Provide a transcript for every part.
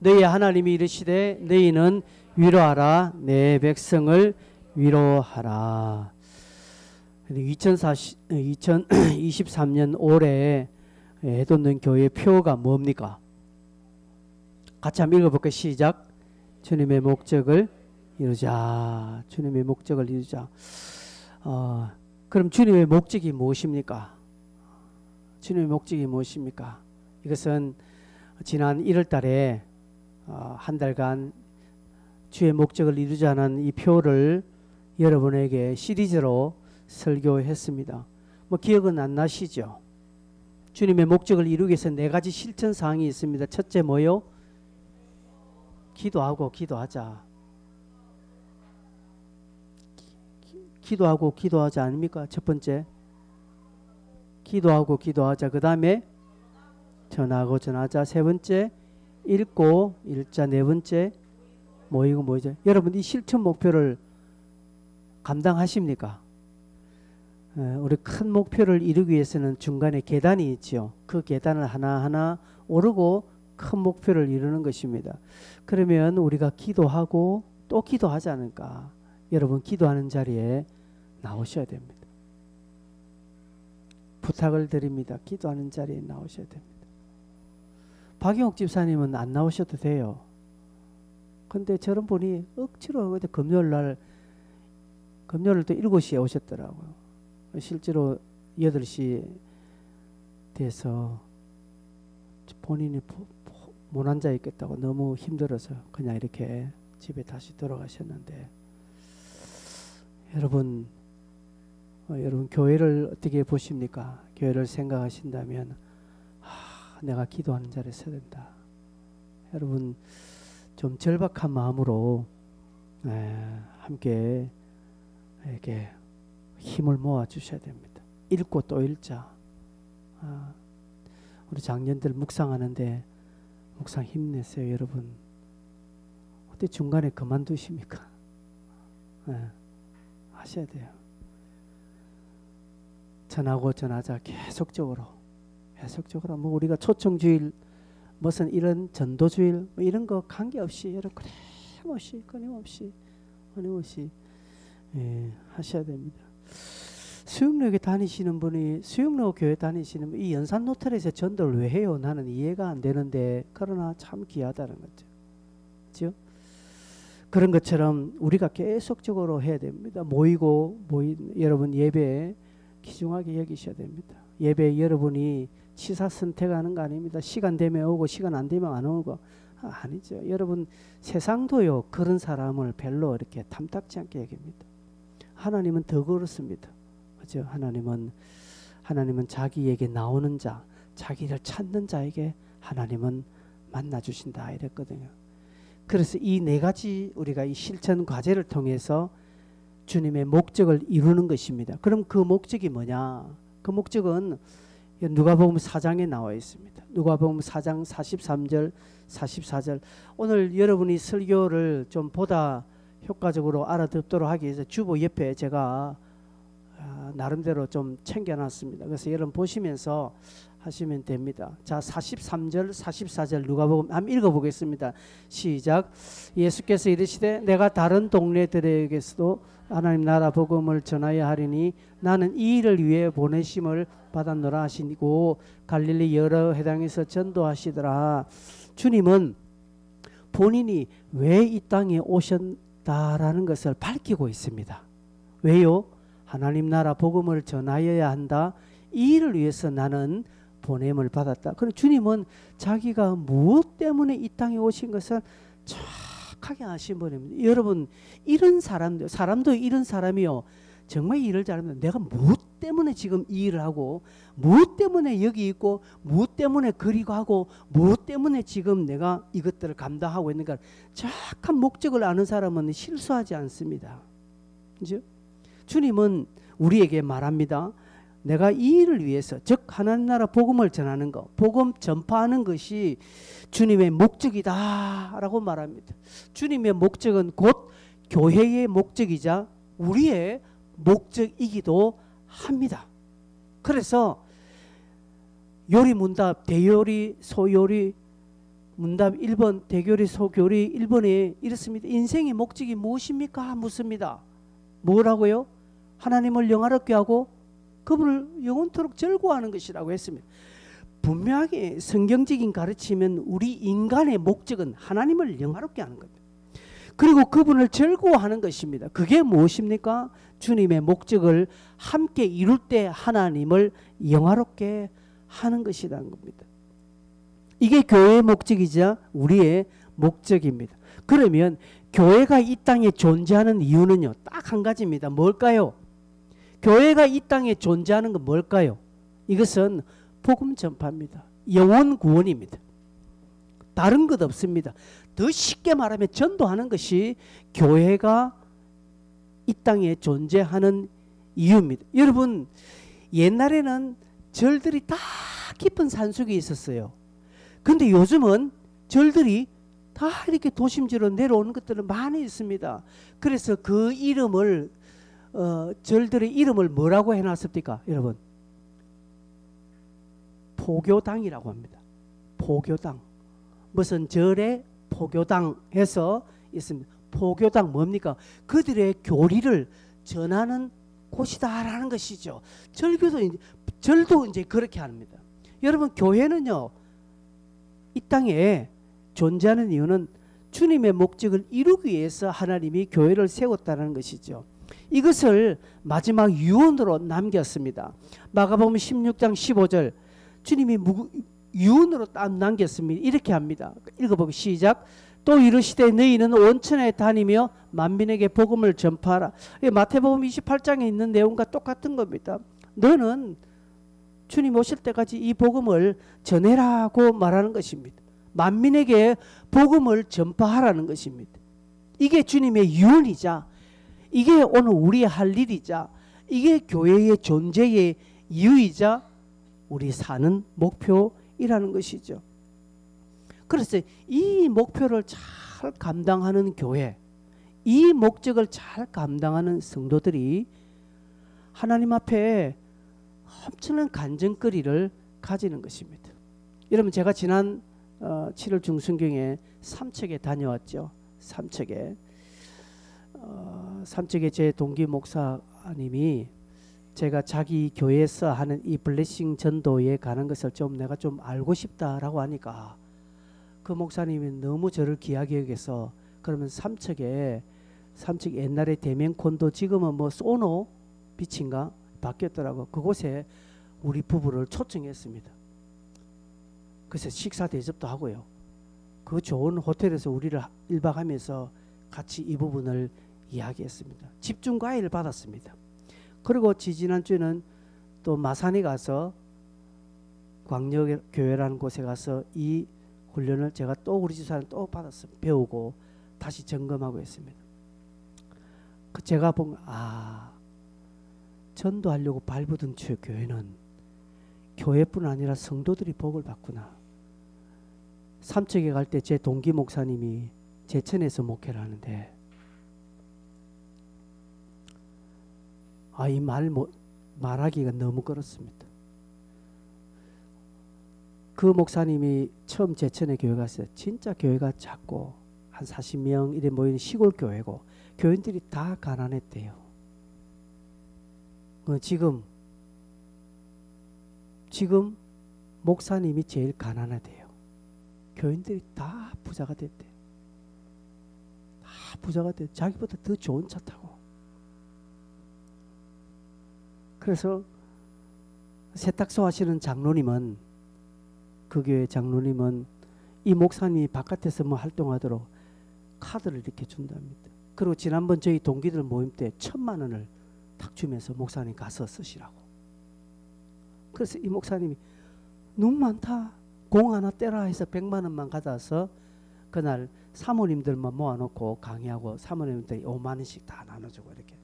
너희 하나님이 이르시되 너희는 위로하라 내 백성을 위로하라. 2023년 올해 해돋는 교회의 표가 뭡니까? 같이 한번 읽어볼까요? 시작. 주님의 목적을 이루자. 주님의 목적을 이루자. 그럼 주님의 목적이 무엇입니까? 주님의 목적이 무엇입니까? 이것은 지난 1월 달에 한 달간 주의 목적을 이루자는 이 표를 여러분에게 시리즈로 설교했습니다. 뭐 기억은 안 나시죠? 주님의 목적을 이루기 위해서 4가지 실천 사항이 있습니다. 첫째 뭐요? 기도하고 기도하자. 기도하고 기도하자 아닙니까? 첫 번째 기도하고 기도하자. 그 다음에 전하고 전하자. 세 번째 읽고 읽자. 네 번째 모이고 모이자. 여러분 이 실천 목표를 감당하십니까? 우리 큰 목표를 이루기 위해서는 중간에 계단이 있죠. 그 계단을 하나하나 오르고 큰 목표를 이루는 것입니다. 그러면 우리가 기도하고 또 기도하지 않을까? 여러분 기도하는 자리에 나오셔야 됩니다. 부탁을 드립니다. 기도하는 자리에 나오셔야 됩니다. 박영옥 집사님은 안 나오셔도 돼요. 근데 저런 분이 억지로 금요일 또 7시에 오셨더라고요. 실제로 8시 돼서 본인이 못 앉아 있겠다고 너무 힘들어서 그냥 이렇게 집에 다시 돌아가셨는데, 여러분 교회를 어떻게 보십니까? 교회를 생각하신다면 내가 기도하는 자리에 서야 된다. 여러분 좀 절박한 마음으로 함께 이렇게 힘을 모아 주셔야 됩니다. 읽고 또 읽자. 우리 장년들 묵상하는데 묵상 힘내세요. 여러분 어떻게 중간에 그만두십니까? 하셔야 돼요. 전하고 전하자. 계속적으로 뭐 우리가 초청주일 무슨 이런 전도주일 뭐 이런 거 관계없이 여러분 끊임없이 하셔야 됩니다. 수영로에 다니시는 분이 수영로 교회 다니시는 분, 이 연산 노틀에서 전도를 왜 해요? 나는 이해가 안 되는데 그러나 참 귀하다는 거죠. 그렇죠? 그런 것처럼 우리가 계속적으로 해야 됩니다. 여러분 예배에 귀중하게 여기셔야 됩니다. 예배에 여러분이 치사 선택하는 거 아닙니다. 시간 되면 오고 시간 안 되면 안 오고 아니죠. 여러분 세상도요 그런 사람을 별로 이렇게 탐탁지 않게 여깁니다. 하나님은 더 그렇습니다. 그죠? 하나님은 자기에게 나오는 자, 자기를 찾는 자에게 하나님은 만나 주신다 이랬거든요. 그래서 이 4가지 우리가 이 실천 과제를 통해서 주님의 목적을 이루는 것입니다. 그럼 그 목적이 뭐냐? 그 목적은 누가복음 4장에 나와 있습니다. 누가복음 4장 43절 44절. 오늘 여러분이 설교를 좀 보다 효과적으로 알아듣도록 하기 위해서 주보 옆에 제가 나름대로 좀 챙겨놨습니다. 그래서 여러분 보시면서 하시면 됩니다. 자, 43절 44절 누가복음 한번 읽어보겠습니다. 시작. 예수께서 이르시되 내가 다른 동네들에게서도 하나님 나라 복음을 전하여 하리니 나는 이 일을 위해 보내심을 받았노라 하시고 갈릴리 여러 회당에서 전도하시더라. 주님은 본인이 왜 이 땅에 오셨다라는 것을 밝히고 있습니다. 왜요? 하나님 나라 복음을 전하여야 한다. 이 일을 위해서 나는 보냄을 받았다. 그럼 주님은 자기가 무엇 때문에 이 땅에 오신 것을 정확하게 아신 분입니다. 여러분 이런 사람도 이런 사람이요. 정말 일을 잘하면 내가 무엇 때문에 지금 이 일을 하고 무엇 때문에 여기 있고 무엇 때문에 그리고 하고 무엇 때문에 지금 내가 이것들을 감당하고 있는가 정확한 목적을 아는 사람은 실수하지 않습니다. 그죠? 주님은 우리에게 말합니다. 내가 이 일을 위해서 즉 하나님 나라 복음을 전하는 것, 복음 전파하는 것이 주님의 목적이다 라고 말합니다. 주님의 목적은 곧 교회의 목적이자 우리의 목적이기도 합니다. 그래서 요리문답, 대요리, 소요리 문답 1번 대교리 소교리 1번에 이렇습니다. 인생의 목적이 무엇입니까? 묻습니다. 뭐라고요? 하나님을 영화롭게 하고 그분을 영원토록 즐거워하는 것이라고 했습니다. 분명하게 성경적인 가르치면 우리 인간의 목적은 하나님을 영화롭게 하는 겁니다. 그리고 그분을 즐거워하는 것입니다. 그게 무엇입니까? 주님의 목적을 함께 이룰 때 하나님을 영화롭게 하는 것이라는 겁니다. 이게 교회의 목적이자 우리의 목적입니다. 그러면 교회가 이 땅에 존재하는 이유는요, 딱 한 가지입니다. 뭘까요? 교회가 이 땅에 존재하는 건 뭘까요? 이것은 복음 전파입니다. 영혼 구원입니다. 다른 것 없습니다. 더 쉽게 말하면 전도하는 것이 교회가 이 땅에 존재하는 이유입니다. 여러분, 옛날에는 절들이 다 깊은 산속에 있었어요. 근데 요즘은 절들이 다 이렇게 도심지로 내려오는 것들은 많이 있습니다. 그래서 그 이름을 절들의 이름을 뭐라고 해놨습니까? 여러분, 포교당이라고 합니다. 포교당. 무슨 절에 포교당 해서 있습니다. 포교당 뭡니까? 그들의 교리를 전하는 곳이다라는 것이죠. 절도 이제 그렇게 합니다. 여러분, 교회는요, 이 땅에 존재하는 이유는 주님의 목적을 이루기 위해서 하나님이 교회를 세웠다는 것이죠. 이것을 마지막 유언으로 남겼습니다. 마가복음 16장 15절 주님이 유언으로 남겼습니다. 이렇게 합니다. 읽어보고 시작. 또 이르시되 너희는 온천에 다니며 만민에게 복음을 전파하라. 마태복음 28장에 있는 내용과 똑같은 겁니다. 너는 주님 오실 때까지 이 복음을 전해라고 말하는 것입니다. 만민에게 복음을 전파하라는 것입니다. 이게 주님의 유언이자 이게 오늘 우리의 할 일이자 이게 교회의 존재의 이유이자 우리 사는 목표이라는 것이죠. 그래서 이 목표를 잘 감당하는 교회, 이 목적을 잘 감당하는 성도들이 하나님 앞에 엄청난 간증거리를 가지는 것입니다. 여러분, 제가 지난 7월 중순경에 삼척에 다녀왔죠. 삼척에 제 동기 목사님이 제가 자기 교회에서 하는 이 블레싱 전도에 관한 것을 내가 좀 알고 싶다라고 하니까 그 목사님이 너무 저를 귀하게 여겨서 그러면 삼척 옛날에 대면콘도 지금은 뭐 소노 비치인가 바뀌었더라고. 그곳에 우리 부부를 초청했습니다. 그래서 식사 대접도 하고요. 그 좋은 호텔에서 우리를 1박 하면서 같이 이 부분을 이야기했습니다. 집중 과외를 받았습니다. 그리고 지지난주에는 또 마산에 가서 광역교회라는 곳에 가서 이 훈련을 제가 또 우리 집사람 또 받았어요. 배우고 다시 점검하고 했습니다. 제가 본 전도하려고 발부든 교회는 교회뿐 아니라 성도들이 복을 받구나. 삼척에 갈 때 제 동기 목사님이 제천에서 목회를 하는데 이 말하기가 너무 그렇습니다. 그 목사님이 처음 제천에 교회 갔어요. 진짜 교회가 작고 한 40명 이래 모이는 시골 교회고 교인들이 다 가난했대요. 지금 목사님이 제일 가난하대요. 교인들이 다 부자가 됐대요. 다 부자가 됐대요. 자기보다 더 좋은 차 타고. 그래서 세탁소 하시는 장로님은 그 교회 장로님은 이 목사님이 바깥에서 뭐 활동하도록 카드를 이렇게 준답니다. 그리고 지난번 저희 동기들 모임 때 1,000만 원을 탁 주면서 목사님 가서 쓰시라고. 그래서 이 목사님이 너무 많다. 공 하나 떼라 해서 100만 원만 가져와서 그날 사모님들만 모아놓고 강의하고 사모님들 5만 원씩 다 나눠주고 이렇게.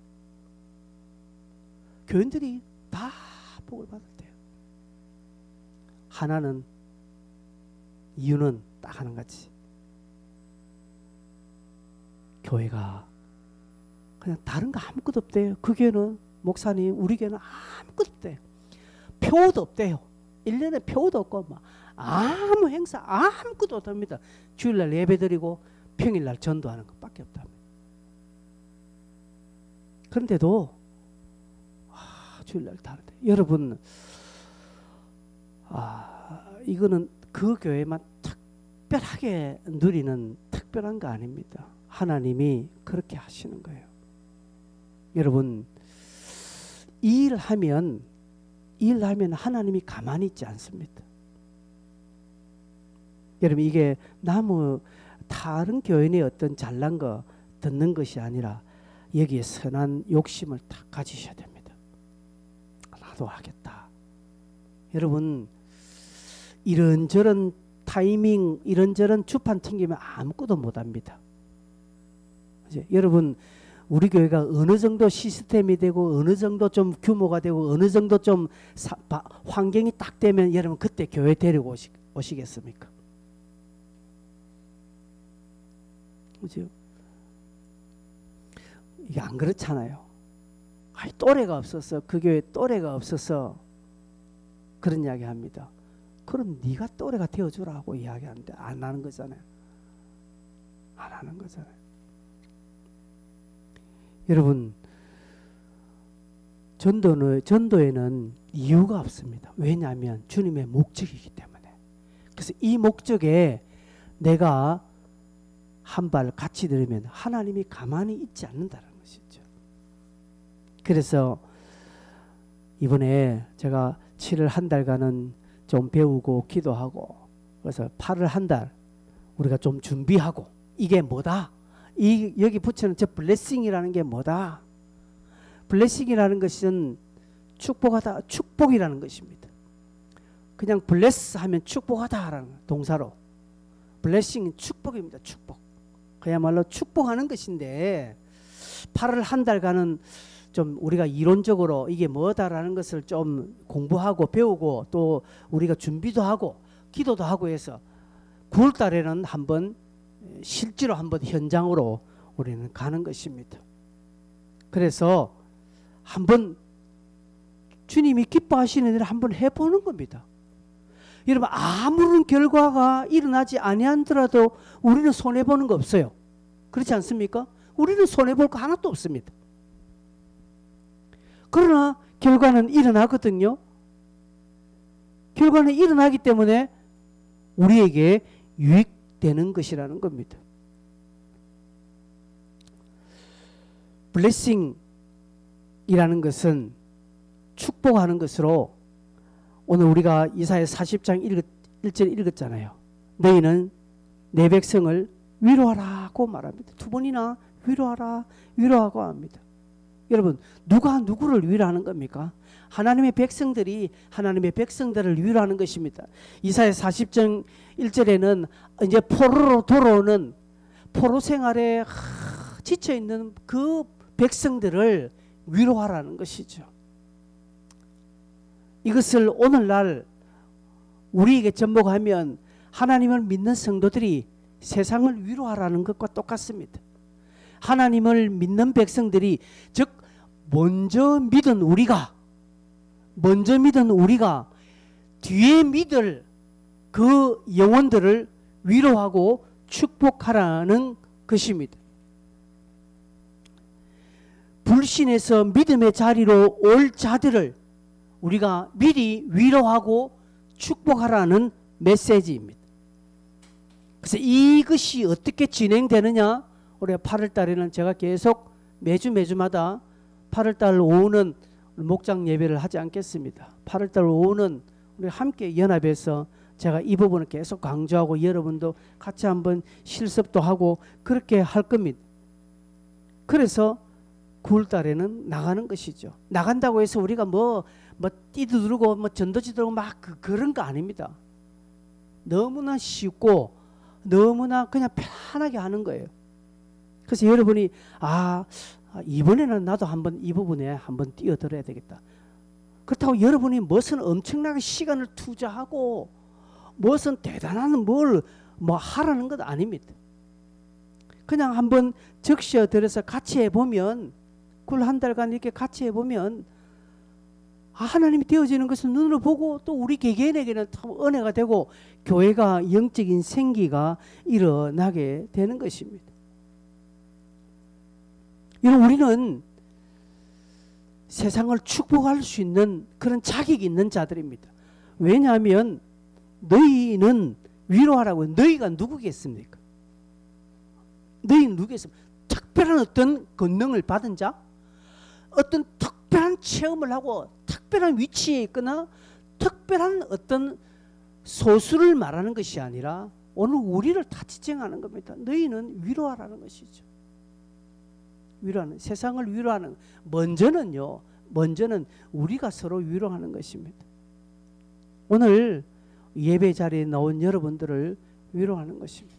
교인들이 다 복을 받았대요. 하나는 이유는 딱 하는 거지. 교회가 그냥 다른 거 아무것도 없대요. 그 교회는 목사님 우리 교회는 아무것도 없대요. 표도 없대요. 1년에 표도 없고 막 아무 행사 아무것도 못합니다. 주일날 예배드리고 평일날 전도하는 것밖에 없답니다. 그런데도 주일날 다른데 여러분 이거는 그 교회만 특별하게 누리는 특별한 거 아닙니다. 하나님이 그렇게 하시는 거예요. 여러분 일하면 하나님이 가만히 있지 않습니다. 여러분 이게 다른 교인의 어떤 잘난 거 듣는 것이 아니라 여기에 선한 욕심을 다 가지셔야 됩니다. 나도 하겠다. 여러분 이런저런 타이밍 이런저런 주판 튕기면 아무것도 못합니다. 여러분 우리 교회가 어느 정도 시스템이 되고 어느 정도 좀 규모가 되고 어느 정도 좀 환경이 딱 되면 여러분 그때 교회 데리고 오시겠습니까? 그죠? 이게 안 그렇잖아요. 또래가 없어서 그 교회 또래가 없어서 그런 이야기 합니다. 그럼 네가 또래가 되어주라고 이야기하는데 안 하는 거잖아요. 안 하는 거잖아요. 여러분 전도에는 이유가 없습니다. 왜냐하면 주님의 목적이기 때문에. 그래서 이 목적에 내가 한 발 같이 들으면 하나님이 가만히 있지 않는다는 것이죠. 그래서 이번에 제가 7월 한 달간은 좀 배우고 기도하고 그래서 8월 한 달 우리가 좀 준비하고 이게 뭐다? 여기 붙이는 저 블레싱이라는 게 뭐다? 블레싱이라는 것은 축복하다, 축복이라는 것입니다. 그냥 블레스 하면 축복하다라는 동사로 블레싱은 축복입니다. 축복. 그야말로 축복하는 것인데 8월 한 달간은 좀 우리가 이론적으로 이게 뭐다라는 것을 좀 공부하고 배우고 또 우리가 준비도 하고 기도도 하고 해서 9월 달에는 한번 실제로 한번 현장으로 우리는 가는 것입니다. 그래서 한번 주님이 기뻐하시는 일을 한번 해보는 겁니다. 여러분 아무런 결과가 일어나지 아니하더라도 우리는 손해보는 거 없어요. 그렇지 않습니까? 우리는 손해볼 거 하나도 없습니다. 그러나 결과는 일어나거든요. 결과는 일어나기 때문에 우리에게 유익되는 것이라는 겁니다. 블레싱이라는 것은 축복하는 것으로 오늘 우리가 이사야 40장 1절 읽었잖아요. 너희는 내 백성을 위로하라고 말합니다. 두 번이나 위로하라 위로하고 합니다. 여러분 누가 누구를 위로하는 겁니까? 하나님의 백성들이 하나님의 백성들을 위로하는 것입니다. 이사야 40장 1절에는 이제 포로로 돌아오는 포로 생활에 지쳐있는 그 백성들을 위로하라는 것이죠. 이것을 오늘날 우리에게 접목하면 하나님을 믿는 성도들이 세상을 위로하라는 것과 똑같습니다. 하나님을 믿는 백성들이 즉 먼저 믿은 우리가 뒤에 믿을 그 영혼들을 위로하고 축복하라는 것입니다. 불신에서 믿음의 자리로 올 자들을 우리가 미리 위로하고 축복하라는 메시지입니다. 그래서 이것이 어떻게 진행되느냐? 우리가 8월 달에는 제가 계속 매주마다 8월 달 오후는 목장 예배를 하지 않겠습니다. 8월 달 오후는 우리 함께 연합해서 제가 이 부분을 계속 강조하고 여러분도 같이 한번 실습도 하고 그렇게 할 겁니다. 그래서 9월 달에는 나가는 것이죠. 나간다고 해서 우리가 뭐 띠두르고 뭐 전도지들고 막 그런 거 아닙니다. 너무나 쉽고 너무나 그냥 편하게 하는 거예요. 그래서 여러분이 이번에는 나도 한번 이 부분에 한번 뛰어들어야 되겠다. 그렇다고 여러분이 무슨 엄청나게 시간을 투자하고 무슨 대단한 뭘 하라는 것 아닙니다. 그냥 한번 적셔들어서 같이 해보면 9월 한 달간 이렇게 같이 해보면 하나님이 되어지는 것을 눈으로 보고 또 우리 개개인에게는 참 은혜가 되고 교회가 영적인 생기가 일어나게 되는 것입니다. 여러분, 우리는 세상을 축복할 수 있는 그런 자격이 있는 자들입니다. 왜냐하면 너희는 위로하라고. 너희가 누구겠습니까? 너희는 누구겠습니까? 특별한 어떤 권능을 받은 자, 어떤 특별한 체험을 하고 특별한 위치에 있거나 특별한 어떤 소수를 말하는 것이 아니라 오늘 우리를 다 지칭하는 겁니다. 너희는 위로하라는 것이죠. 위로하는, 세상을 위로하는, 먼저는 우리가 서로 위로하는 것입니다. 오늘 예배 자리에 나온 여러분들을 위로하는 것입니다.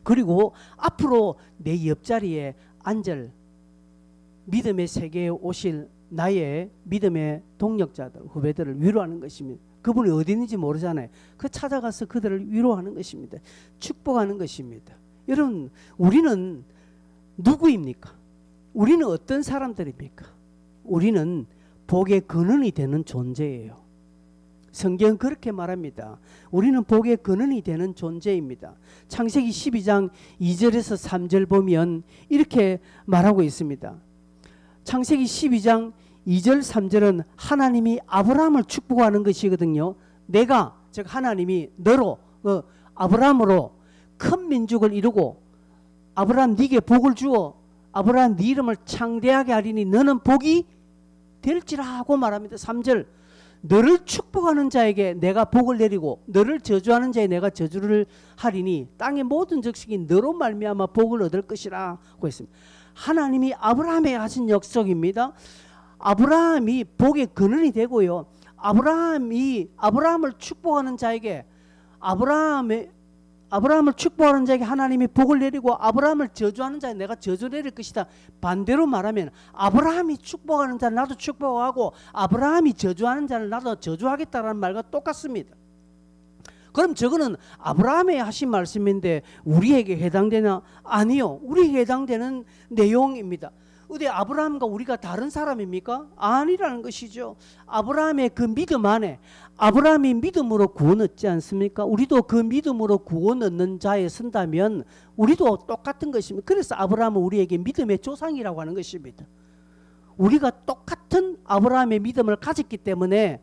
그리고 앞으로 내 옆자리에 앉을 믿음의 세계에 오실 나의 믿음의 동력자들, 후배들을 위로하는 것입니다. 그분이 어디 있는지 모르잖아요. 그 찾아가서 그들을 위로하는 것입니다. 축복하는 것입니다. 여러분, 우리는 누구입니까? 우리는 어떤 사람들입니까? 우리는 복의 근원이 되는 존재예요. 성경은 그렇게 말합니다. 우리는 복의 근원이 되는 존재입니다. 창세기 12장 2절에서 3절 보면 이렇게 말하고 있습니다. 창세기 12장 2절 3절은 하나님이 아브라함을 축복하는 것이거든요. 내가, 즉 하나님이 너로, 아브라함으로 큰 민족을 이루고 아브라함 네게 복을 주어 아브라함 네 이름을 창대하게 하리니 너는 복이 될지라 하고 말합니다. 3절, 너를 축복하는 자에게 내가 복을 내리고 너를 저주하는 자에 내가 저주를 하리니 땅의 모든 적식이 너로 말미암아 복을 얻을 것이라 하고 했습니다. 하나님이 아브라함에게 하신 약속입니다. 아브라함이 복의 근원이 되고요. 아브라함을 축복하는 자에게 아브라함을 축복하는 자에게 하나님이 복을 내리고 아브라함을 저주하는 자에 내가 저주 내릴 것이다. 반대로 말하면 아브라함이 축복하는 자를 나도 축복하고 아브라함이 저주하는 자를 나도 저주하겠다라는 말과 똑같습니다. 그럼 저거는 아브라함이 하신 말씀인데 우리에게 해당되나? 아니요. 우리에게 해당되는 내용입니다. 어디 아브라함과 우리가 다른 사람입니까? 아니라는 것이죠. 아브라함의 그 믿음 안에 아브라함이 믿음으로 구원 얻지 않습니까? 우리도 그 믿음으로 구원 얻는 자에 선다면 우리도 똑같은 것입니다. 그래서 아브라함은 우리에게 믿음의 조상이라고 하는 것입니다. 우리가 똑같은 아브라함의 믿음을 가졌기 때문에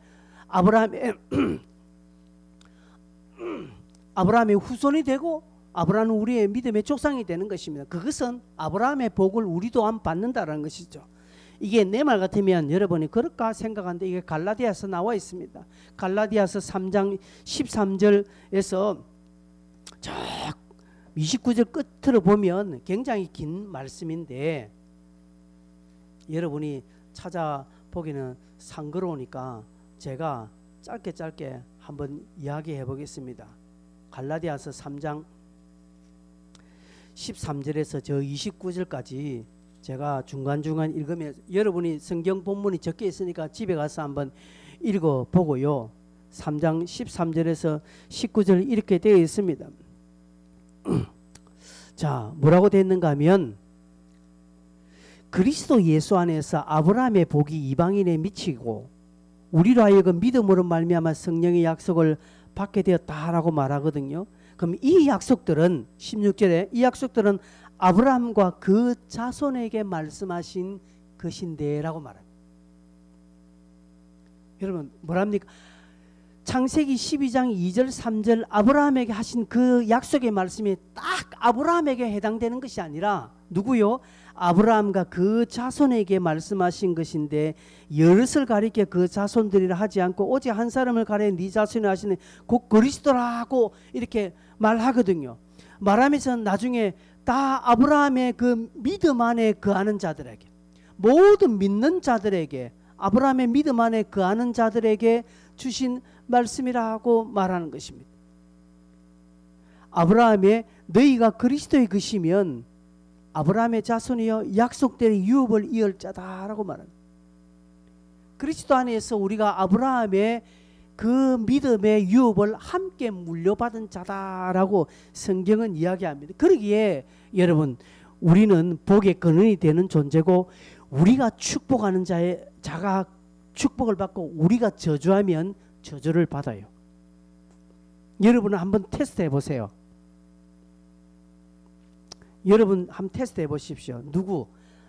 아브라함의 후손이 되고 아브라함은 우리의 믿음의 조상이 되는 것입니다. 그것은 아브라함의 복을 우리도 안 받는다라는 것이죠. 이게 내 말 같으면 여러분이 그럴까 생각하는데 이게 갈라디아서 나와 있습니다. 갈라디아서 3장 13절에서 저 29절 끝으로 보면 굉장히 긴 말씀인데 여러분이 찾아보기는 상거로우니까 제가 짧게 한번 이야기해 보겠습니다. 갈라디아서 3장 13절에서 저 29절까지 제가 중간중간 읽으면 여러분이 성경 본문이 적혀 있으니까 집에 가서 한번 읽어보고요. 3장 13절에서 19절 이렇게 되어 있습니다. 자, 뭐라고 되어 있는가 하면 그리스도 예수 안에서 아브라함의 복이 이방인에 미치고 우리로 하여금 믿음으로 말미암아 성령의 약속을 받게 되었다라고 말하거든요. 그럼 이 약속들은 16절에 이 약속들은 아브라함과 그 자손에게 말씀하신 것인데 라고 말합니다. 여러분 뭐랍니까? 창세기 12장 2절 3절 아브라함에게 하신 그 약속의 말씀이 딱 아브라함에게 해당되는 것이 아니라 누구요? 아브라함과 그 자손에게 말씀하신 것인데 여럿을 가리켜 그 자손들이라 하지 않고 오직 한 사람을 가리켜 네 자손이 하시는 곧 그리스도라고 이렇게 말하거든요. 말하면서 나중에 다 아브라함의 그 믿음 안에 거하는 자들에게 모든 믿는 자들에게 아브라함의 믿음 안에 거하는 자들에게 주신 말씀이라고 말하는 것입니다. 아브라함의 너희가 그리스도의 것이면 아브라함의 자손이여 약속된 유업을 이을 자다라고 말합니다. 그리스도 안에서 우리가 아브라함의 그 믿음의 유업을 함께 물려받은 자다라고 성경은 이야기합니다. 그러기에 여러분 우리는 복의 근원이 되는 존재고 우리가 축복하는 자가 축복을 받고 우리가 저주하면 저주를 받아요. 여러분은 한번 테스트 해보세요. 여러분 한번 테스트 해보십시오.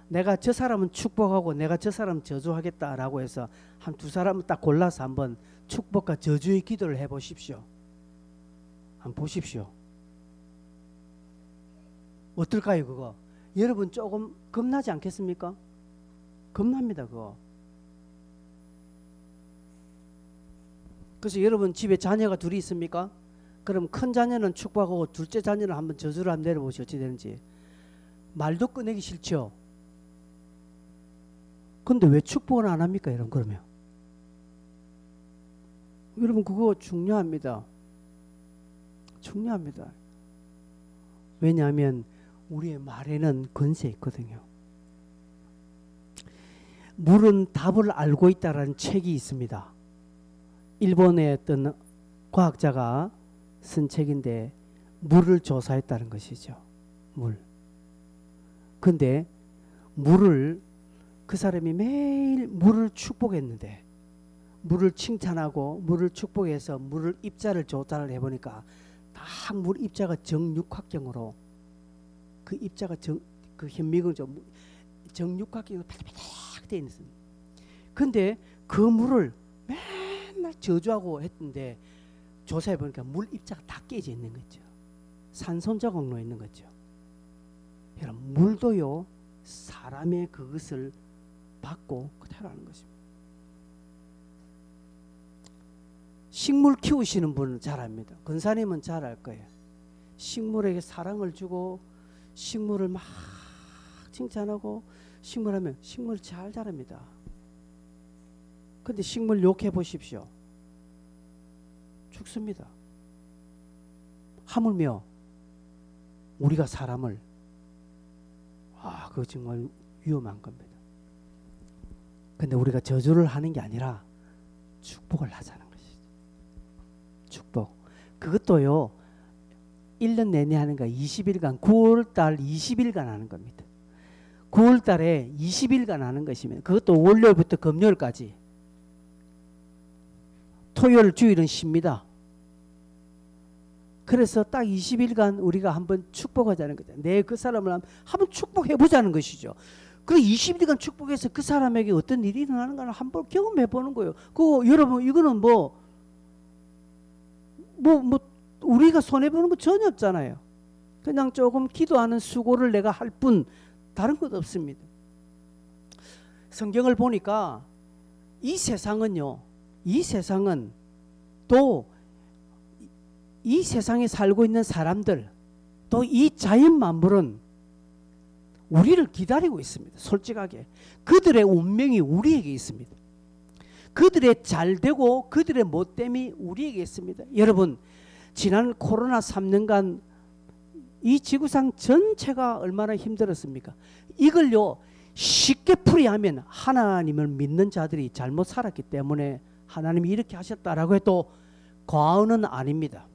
내가 저 사람은 축복하고 내가 저 사람 저주하겠다라고 해서 한 두 사람을 딱 골라서 한번 축복과 저주의 기도를 해보십시오. 한번 보십시오. 어떨까요 그거? 여러분 조금 겁나지 않겠습니까? 겁납니다 그거. 그래서 여러분 집에 자녀가 둘이 있습니까? 그럼 큰 자녀는 축복하고 둘째 자녀는 한번 저주를 한번 내려보시오. 어찌 되는지. 말도 꺼내기 싫죠. 근데 왜 축복을 안 합니까? 여러분 그러면. 여러분 그거 중요합니다. 중요합니다. 왜냐하면 우리의 말에는 권세 있거든요. 물은 답을 알고 있다라는 책이 있습니다. 일본의 어떤 과학자가 쓴 책인데 물을 조사했다는 것이죠. 물. 근데 물을 그 사람이 매일 물을 축복했는데 물을 칭찬하고 물을 축복해서 물을 입자를 조사를 해보니까 다 물 입자가 정육각형으로 그 입자가 그 현미경 정육각형으로 바닥바닥 되어 있습니다. 근데 그 물을 맨날 저주하고 했는데 조사해 보니까 물 입자가 다 깨져 있는 거죠. 산소자국 놓여 있는 거죠. 여러분 물도요 사람의 그것을 받고 그대로 하는 것입니다. 식물 키우시는 분은 잘 압니다. 권사님은 잘 알 거예요. 식물에게 사랑을 주고 식물을 막 칭찬하고 식물하면 식물이 잘 자랍니다. 근데 식물 욕해 보십시오. 죽습니다. 하물며 우리가 사람을 그거 정말 위험한 겁니다. 근데 우리가 저주를 하는 게 아니라 축복을 하자는 것이죠. 축복. 그것도요 1년 내내 하는 거 20일간 9월달 20일간 하는 겁니다. 9월달에 20일간 하는 것이면 그것도 월요일부터 금요일까지. 토요일 주일은 쉽니다. 그래서 딱 20일간 우리가 한번 축복하자는 거죠. 내 그 사람을 한번 축복해 보자는 것이죠. 그 20일간 축복해서 그 사람에게 어떤 일이 일어나는가를 한번 경험해 보는 거예요. 그 여러분 이거는 우리가 손해 보는 거 전혀 없잖아요. 그냥 조금 기도하는 수고를 내가 할 뿐 다른 것 없습니다. 성경을 보니까 이 세상은요. 이 세상은 또 이 세상에 살고 있는 사람들 또 이 자연 만물은 우리를 기다리고 있습니다. 솔직하게. 그들의 운명이 우리에게 있습니다. 그들의 잘되고 그들의 못됨이 우리에게 있습니다. 여러분 지난 코로나 3년간 이 지구상 전체가 얼마나 힘들었습니까? 이걸요 쉽게 풀이하면 하나님을 믿는 자들이 잘못 살았기 때문에 하나님이 이렇게 하셨다라고 해도 과언은 아닙니다.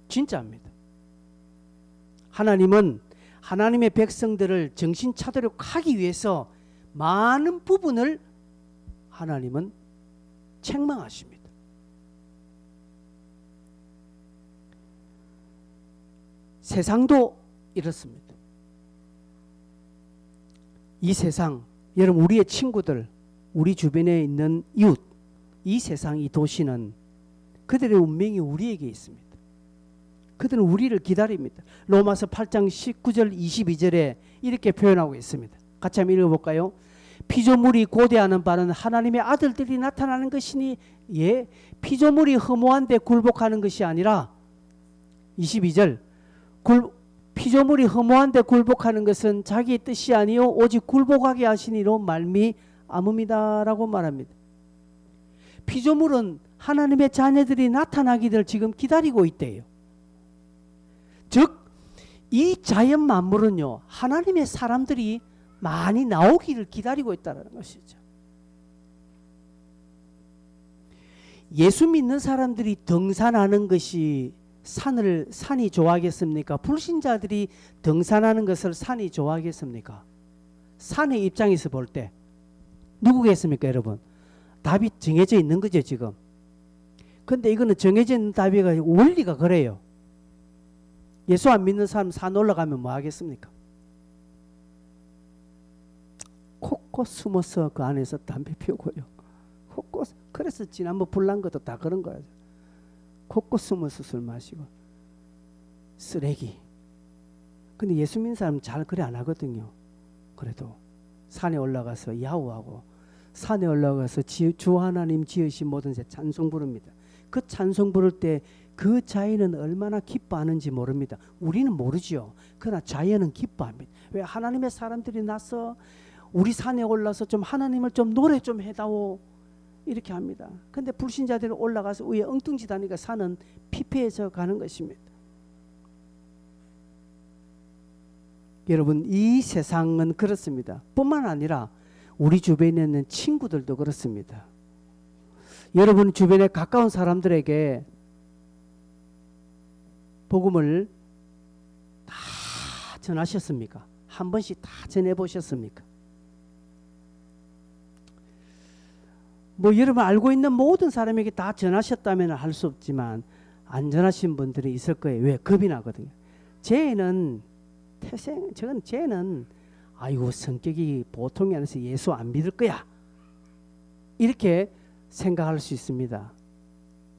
진짜입니다. 하나님은 하나님의 백성들을 정신 차리도록 하기 위해서 많은 부분을 하나님은 책망하십니다. 세상도 이렇습니다. 이 세상, 여러분 우리의 친구들, 우리 주변에 있는 이웃, 이 세상, 이 도시는 그들의 운명이 우리에게 있습니다. 그들은 우리를 기다립니다. 로마서 8장 19절 22절에 이렇게 표현하고 있습니다. 같이 한번 읽어볼까요? 피조물이 고대하는 바는 하나님의 아들들이 나타나는 것이니 피조물이 허무한 데 굴복하는 것이 아니라 22절 피조물이 허무한 데 굴복하는 것은 자기의 뜻이 아니요 오직 굴복하게 하시니로 말미암음이다 라고 말합니다. 피조물은 하나님의 자녀들이 나타나기를 지금 기다리고 있대요. 즉 이 자연 만물은요 하나님의 사람들이 많이 나오기를 기다리고 있다는 것이죠. 예수 믿는 사람들이 등산하는 것이 산이 좋아하겠습니까? 불신자들이 등산하는 것을 산이 좋아하겠습니까? 산의 입장에서 볼 때 누구겠습니까, 여러분? 답이 정해져 있는 거죠, 지금. 근데 이거는 정해져 있는 답이 원리가 그래요. 예수 안 믿는 사람 산 올라가면 뭐 하겠습니까? 곳곳 숨어서 그 안에서 담배 피우고요. 곳곳. 그래서 지난번 불난 것도 다 그런 거예요. 곳곳 숨어서 술 마시고. 쓰레기. 근데 예수 믿는 사람은 잘 그래 안 하거든요. 그래도 산에 올라가서 야호하고 산에 올라가서 주 하나님 지으신 모든 새 찬송 부릅니다. 그 찬송 부를 때 그 자연은 얼마나 기뻐하는지 모릅니다. 우리는 모르죠. 그러나 자연은 기뻐합니다. 왜? 하나님의 사람들이 나서 우리 산에 올라서 좀 하나님을 좀 노래 좀 해다오 이렇게 합니다. 근데 불신자들이 올라가서 위에 엉뚱짓 하니까 산은 피폐해져 가는 것입니다. 여러분, 이 세상은 그렇습니다. 뿐만 아니라 우리 주변에 있는 친구들도 그렇습니다. 여러분 주변에 가까운 사람들에게 복음을 다 전하셨습니까? 한 번씩 다 전해보셨습니까? 뭐 여러분 알고 있는 모든 사람에게 다 전하셨다면 할 수 없지만 안 전하신 분들이 있을 거예요. 왜? 겁이 나거든요. 쟤는 아이고 성격이 보통이 아니라서 예수 안 믿을 거야 이렇게 생각할 수 있습니다.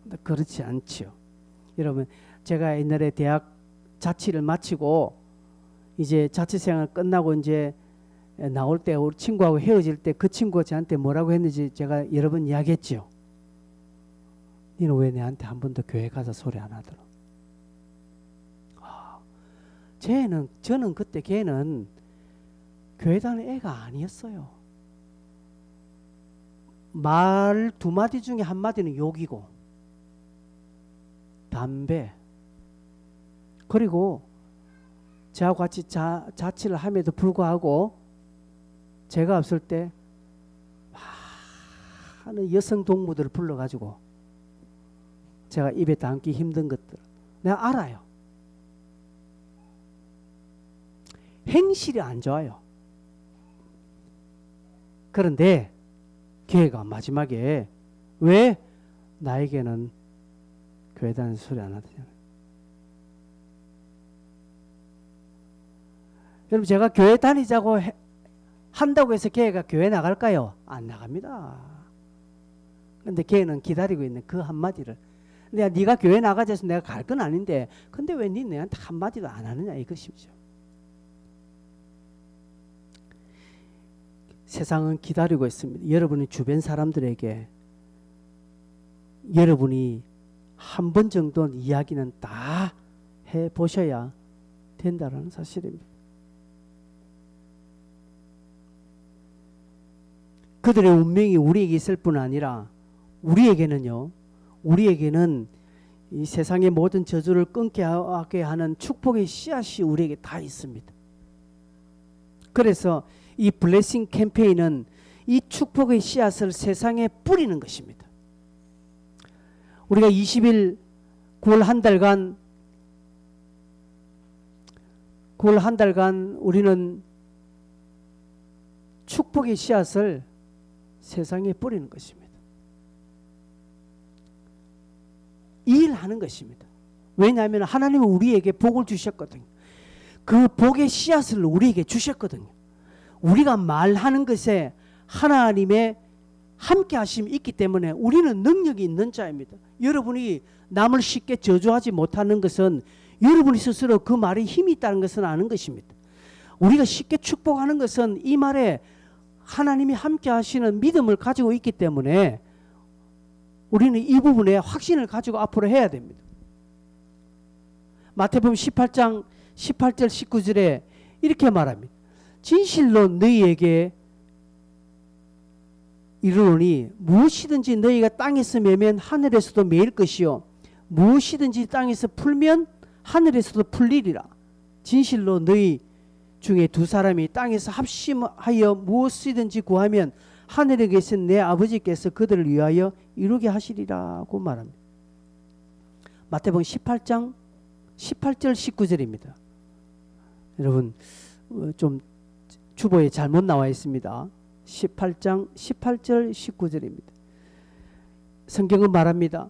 근데 그렇지 않죠. 여러분 제가 옛날에 대학 자취를 마치고 이제 자취생활 끝나고 이제 나올 때 우리 친구하고 헤어질 때 그 친구가 저한테 뭐라고 했는지 제가 여러 번 이야기했죠. 너는 왜 내한테 한 번도 교회 가서 소리 안 하더라. 저는 그때 걔는 교회 다니는 애가 아니었어요. 말 두 마디 중에 한 마디는 욕이고 담배 그리고 저하고 같이 자취를 함에도 불구하고 제가 없을 때 많은 여성 동무들을 불러가지고 제가 입에 담기 힘든 것들 내가 알아요. 행실이 안 좋아요. 그런데 걔가 마지막에 왜 나에게는 교회 다니는 소리 안 하더냐. 여러분 제가 교회 다니자고 한다고 해서 걔가 교회 나갈까요? 안 나갑니다. 근데 걔는 기다리고 있는 그 한마디를 내가 네가 교회 나가자 해서 내가 갈 건 아닌데 근데 왜 네 내한테 한마디도 안 하느냐 이것이죠. 세상은 기다리고 있습니다. 여러분의 주변 사람들에게 여러분이 한 번 정도는 이야기는 다 해보셔야 된다는 사실입니다. 그들의 운명이 우리에게 있을 뿐 아니라 우리에게는 이 세상의 모든 저주를 끊게 하게 하는 축복의 씨앗이 우리에게 다 있습니다. 그래서 이 블레싱 캠페인은 이 축복의 씨앗을 세상에 뿌리는 것입니다. 우리가 20일 9월 한 달간 우리는 축복의 씨앗을 세상에 뿌리는 것입니다. 일하는 것입니다. 왜냐하면 하나님은 우리에게 복을 주셨거든요. 그 복의 씨앗을 우리에게 주셨거든요. 우리가 말하는 것에 하나님의 함께 하심이 있기 때문에 우리는 능력이 있는 자입니다. 여러분이 남을 쉽게 저주하지 못하는 것은 여러분이 스스로 그 말에 힘이 있다는 것은 아는 것입니다. 우리가 쉽게 축복하는 것은 이 말에 하나님이 함께 하시는 믿음을 가지고 있기 때문에 우리는 이 부분에 확신을 가지고 앞으로 해야 됩니다. 마태복음 18장 18절 19절에 이렇게 말합니다. 진실로 너희에게 이르노니 무엇이든지 너희가 땅에서 매면 하늘에서도 매일 것이요 무엇이든지 땅에서 풀면 하늘에서도 풀리리라. 진실로 너희 중에 두 사람이 땅에서 합심하여 무엇이든지 구하면 하늘에 계신 내 아버지께서 그들을 위하여 이루게 하시리라고 말합니다. 마태복음 18장 18절 19절입니다. 여러분 좀 주보에 잘못 나와 있습니다. 18장 18절 19절입니다. 성경은 말합니다.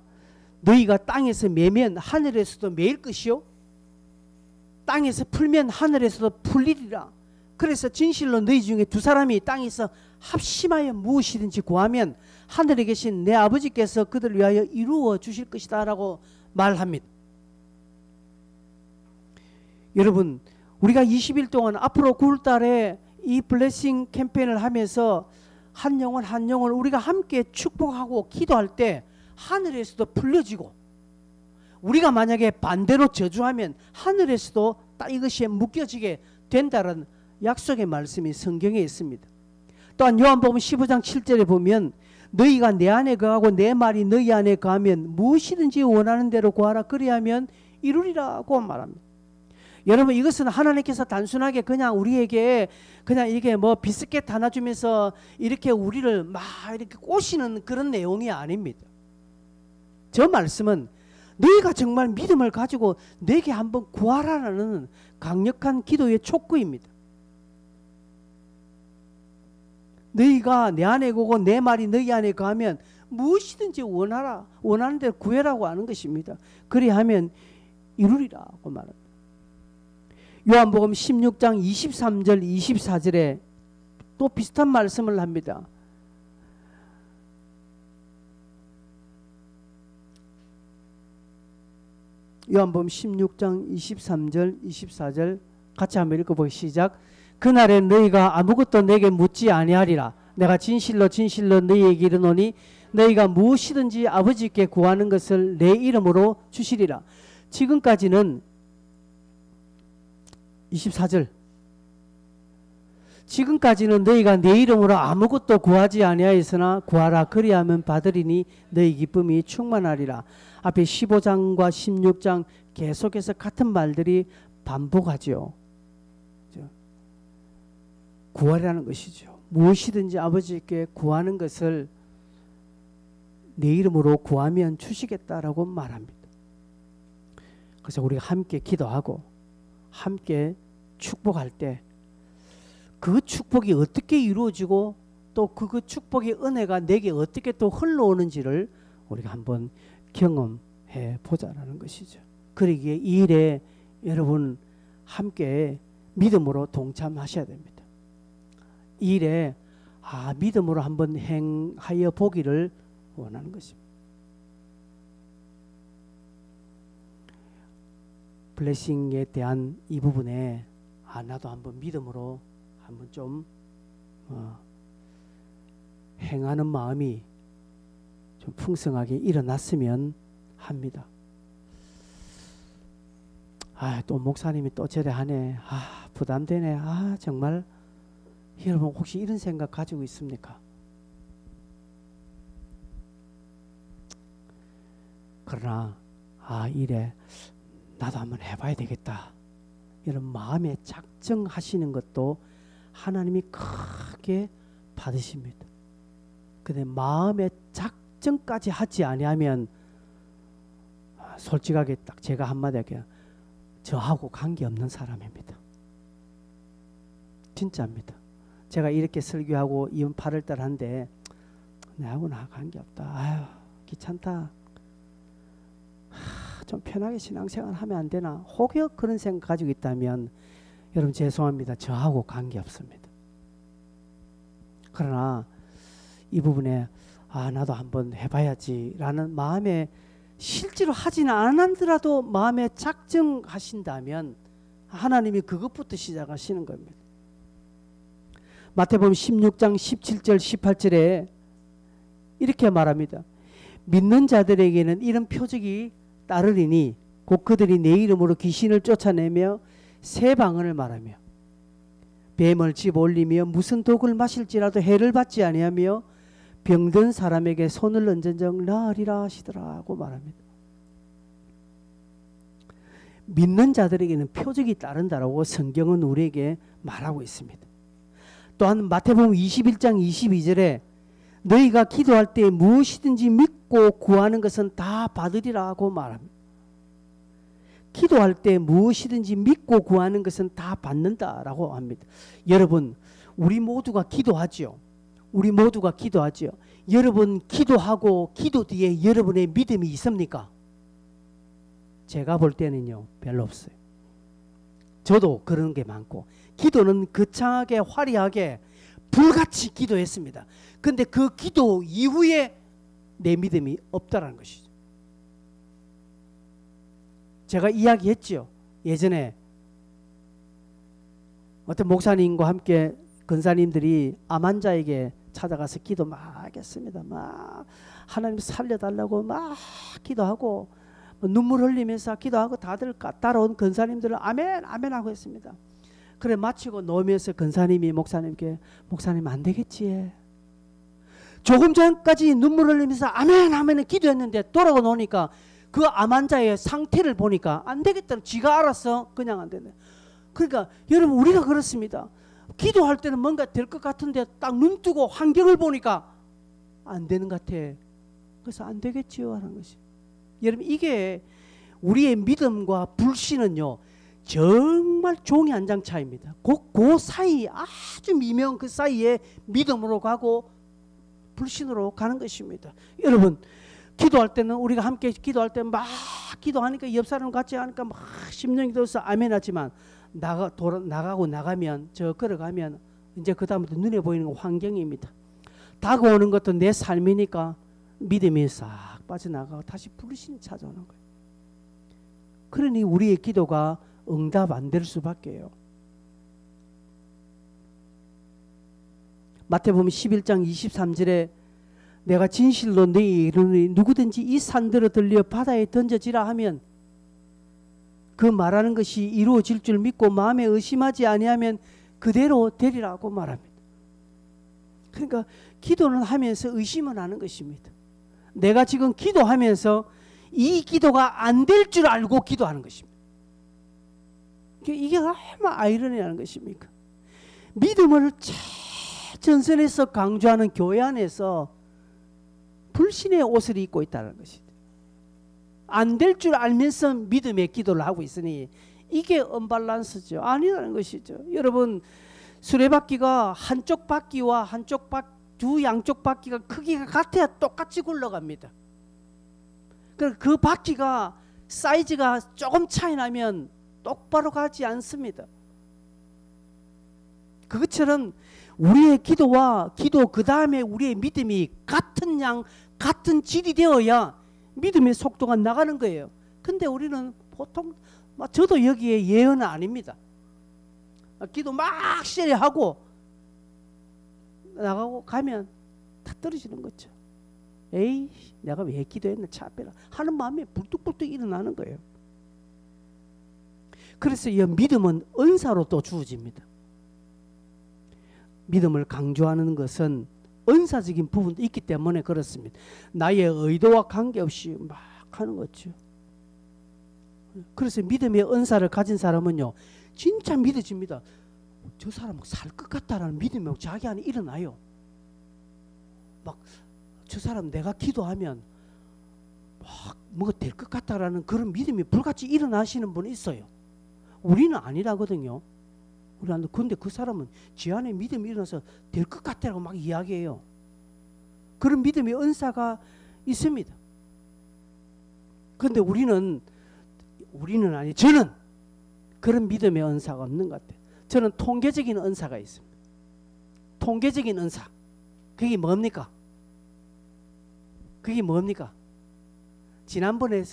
너희가 땅에서 매면 하늘에서도 매일 것이요 땅에서 풀면 하늘에서도 풀리리라. 그래서 진실로 너희 중에 두 사람이 땅에서 합심하여 무엇이든지 구하면 하늘에 계신 내 아버지께서 그들을 위하여 이루어 주실 것이다 라고 말합니다. 여러분, 우리가 20일 동안 앞으로 9월달에 이 블레싱 캠페인을 하면서 한 영혼 한 영혼 우리가 함께 축복하고 기도할 때 하늘에서도 풀려지고, 우리가 만약에 반대로 저주하면 하늘에서도 딱 이것이 묶여지게 된다는 약속의 말씀이 성경에 있습니다. 또한 요한복음 15장 7절에 보면 너희가 내 안에 거하고 내 말이 너희 안에 거하면 무엇이든지 원하는 대로 구하라 그리하면 이루리라고 말합니다. 여러분, 이것은 하나님께서 단순하게 그냥 우리에게 그냥 이게 뭐 비스켓 하나 주면서 이렇게 우리를 막 이렇게 꼬시는 그런 내용이 아닙니다. 저 말씀은 너희가 정말 믿음을 가지고 내게 한번 구하라는 강력한 기도의 촉구입니다. 너희가 내 안에 거고 내 말이 너희 안에 거하면 무엇이든지 원하라, 원하는 대로 구해라고 하는 것입니다. 그리하면 이루리라고 말합니다. 요한복음 16장 23절 24절에 또 비슷한 말씀을 합니다. 요한복음 16장 23절 24절 같이 한번 읽어보기 시작. 그날에 너희가 아무것도 내게 묻지 아니하리라. 내가 진실로 진실로 너희에게 이르노니 너희가 무엇이든지 아버지께 구하는 것을 내 이름으로 주시리라. 지금까지는 24절 지금까지는 너희가 내 이름으로 아무것도 구하지 아니하였으나 구하라 그리하면 받으리니 너희 기쁨이 충만하리라. 앞에 15장과 16장 계속해서 같은 말들이 반복하죠. 구하라는 것이죠. 무엇이든지 아버지께 구하는 것을 내 이름으로 구하면 주시겠다라고 말합니다. 그래서 우리가 함께 기도하고 함께 축복할 때 그 축복이 어떻게 이루어지고 또 그 축복의 은혜가 내게 어떻게 또 흘러오는지를 우리가 한번 경험해 보자라는 것이죠. 그러기에 이 일에 여러분 함께 믿음으로 동참하셔야 됩니다. 이 일에 믿음으로 한번 행하여 보기를 원하는 것입니다. 블레싱에 대한 이 부분에 나도 한번 믿음으로 한번 좀 행하는 마음이 좀 풍성하게 일어났으면 합니다. 또 목사님이 또 저래 하네. 부담되네. 정말 여러분 혹시 이런 생각 가지고 있습니까? 그러나 이래 나도 한번 해봐야 되겠다. 이런 마음에 작정하시는 것도 하나님이 크게 받으십니다. 근데 마음에 작정까지 하지 아니하면 솔직하게 딱 제가 한마디 할게요. 저하고 관계없는 사람입니다. 진짜입니다. 제가 이렇게 설교하고 이번 8월달 한데 나하고 관계없다. 귀찮다. 좀 편하게 신앙생활 하면 안 되나? 혹여 그런 생각 가지고 있다면 여러분 죄송합니다. 저하고 관계없습니다. 그러나 이 부분에 나도 한번 해봐야지 라는 마음에 실제로 하지는 않았더라도 마음에 작정하신다면 하나님이 그것부터 시작하시는 겁니다. 마태복음 16장 17절 18절에 이렇게 말합니다. 믿는 자들에게는 이런 표적이 따르리니 곧 그들이 내 이름으로 귀신을 쫓아내며 새 방언을 말하며 뱀을 집어올리며 무슨 독을 마실지라도 해를 받지 아니하며 병든 사람에게 손을 얹은 적 나으리라 하시더라고 말합니다. 믿는 자들에게는 표적이 따른다라고 성경은 우리에게 말하고 있습니다. 또한 마태복음 21장 22절에 너희가 기도할 때 무엇이든지 믿고 구하는 것은 다 받으리라고 말합니다. 기도할 때 무엇이든지 믿고 구하는 것은 다 받는다라고 합니다. 여러분 우리 모두가 기도하지요. 우리 모두가 기도하지요. 여러분 기도하고 기도 뒤에 여러분의 믿음이 있습니까? 제가 볼 때는요, 별로 없어요. 저도 그런 게 많고, 기도는 거창하게 화려하게 불같이 기도했습니다. 근데 그 기도 이후에 내 믿음이 없다라는 것이죠. 제가 이야기했죠. 예전에 어떤 목사님과 함께 권사님들이 암 환자에게 찾아가서 기도 막 했습니다. 막 하나님 살려달라고 막 기도하고 눈물 흘리면서 기도하고 다들 따라온 권사님들은 아멘 아멘 하고 했습니다. 그래 마치고 놓으면서 권사님이 목사님께 목사님 안 되겠지. 조금 전까지 눈물 흘리면서 아멘 아멘 기도했는데 돌아오고 노니까 그 암 환자의 상태를 보니까 안 되겠다. 지가 알았어. 그냥 안 되네. 그러니까 여러분 우리가 그렇습니다. 기도할 때는 뭔가 될 것 같은데 딱 눈 뜨고 환경을 보니까 안 되는 것 같아. 그래서 안 되겠지요 하는 것이. 여러분 이게 우리의 믿음과 불신은요 정말 종이 한 장 차이입니다. 그 사이 아주 미묘한 그 사이에 믿음으로 가고 불신으로 가는 것입니다. 여러분 기도할 때는 우리가 함께 기도할 때 막 기도하니까 옆 사람 같이 하니까 막 심령이 들어서 아멘 하지만 나가고 나가면 저 걸어가면 이제 그 다음부터 눈에 보이는 환경입니다. 다가오는 것도 내 삶이니까 믿음이 싹 빠져나가고 다시 불신이 찾아오는 거예요. 그러니 우리의 기도가 응답 안 될 수밖에요. 마태복음 11장 23절에 내가 진실로 너희에게 이르노니 누구든지 이 산들어 들려 바다에 던져지라 하면 그 말하는 것이 이루어질 줄 믿고 마음에 의심하지 아니하면 그대로 되리라고 말합니다. 그러니까 기도는 하면서 의심은 하는 것입니다. 내가 지금 기도하면서 이 기도가 안 될 줄 알고 기도하는 것입니다. 이게 얼마나 아이러니하는 것입니까? 믿음을 최전선에서 강조하는 교회 안에서 불신의 옷을 입고 있다는 것이죠. 안 될 줄 알면서 믿음의 기도를 하고 있으니 이게 언밸런스죠. 아니라는 것이죠. 여러분 수레바퀴가 한쪽 바퀴와 두 양쪽 바퀴가 크기가 같아야 똑같이 굴러갑니다. 그 바퀴가 사이즈가 조금 차이 나면 똑바로 가지 않습니다. 그것처럼 우리의 기도와 기도 그 다음에 우리의 믿음이 같은 양 같은 질이 되어야 믿음의 속도가 나가는 거예요. 근데 우리는 보통 저도 여기에 예언은 아닙니다. 기도 막 세례하고 나가고 가면 다 떨어지는 거죠. 에이 내가 왜 기도했나 차 빼라 하는 마음이 불뚝불뚝 일어나는 거예요. 그래서 이 믿음은 은사로 또 주어집니다. 믿음을 강조하는 것은 은사적인 부분도 있기 때문에 그렇습니다. 나의 의도와 관계없이 막 하는 거죠. 그래서 믿음의 은사를 가진 사람은요 진짜 믿어집니다. 저 사람 살 것 같다라는 믿음이 자기 안에 일어나요. 막 저 사람 내가 기도하면 막 뭐가 될 것 같다라는 그런 믿음이 불같이 일어나시는 분이 있어요. 우리는 아니라거든요. 근데 그 사람은 지 안에 믿음이 일어나서 될 것 같다라고 막 이야기해요. 그런 믿음의 은사가 있습니다. 그런데 저는 그런 믿음의 은사가 없는 것 같아요. 저는 통계적인 은사가 있습니다. 통계적인 은사. 그게 뭡니까? 지난번에